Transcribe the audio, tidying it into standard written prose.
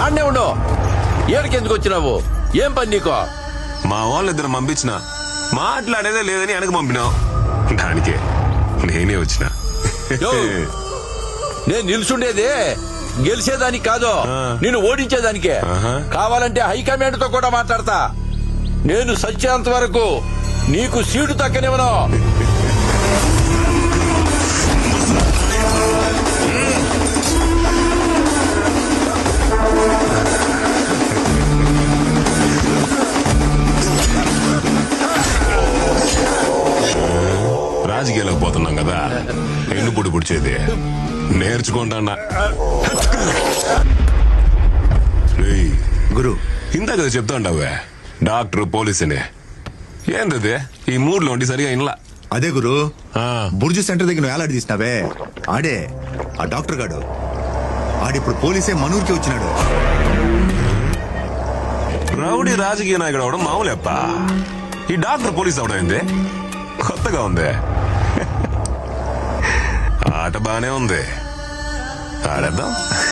ఆడనే ఉండు. ఏడికెందుకు వచ్చినావు? ఏం పని నీకో? మా వాళ్ళిద్దరు పంపించిన మాట్లాడేదే లేదని వెనక పంపినావు. దానికే నేనే వచ్చిన. యో, నేను నిల్చుండేది గెలిచేదానికి కాదు, నేను ఓడించేదానికే. కావాలంటే హైకమాండ్ తో కూడా మాట్లాడతా. నేను సత్యాంత వరకు నీకు సీటు తక్కనివ్వను. రాజకీయాలకు పోతున్నాం కదా, ఎన్ను పొడి పుడిచేది నేర్చుకుంటా. గురు ఇందా కదా చెప్తా ఉంటావే డాక్టర్ పోలీస్ అని. ఏందది ఈ మూడ్లో ఉండి సరిగా ఇన్లా. అదే గురు, బుర్జు సెంటర్ దగ్గర నువ్వు వేలాడి తీసినావే, ఆడే ఆ డాక్టర్ గాడు. ఆడిప్పుడు పోలీసే మనూరికి వచ్చినాడు. రౌడీ రాజకీయ నాయకుడు అవడం మామూలేప్ప. ఈ డాక్టర్ పోలీస్ అవడం ఏంది కొత్తగా ఉంది. ఆట బానే ఉంది, ఆడేద్దాం.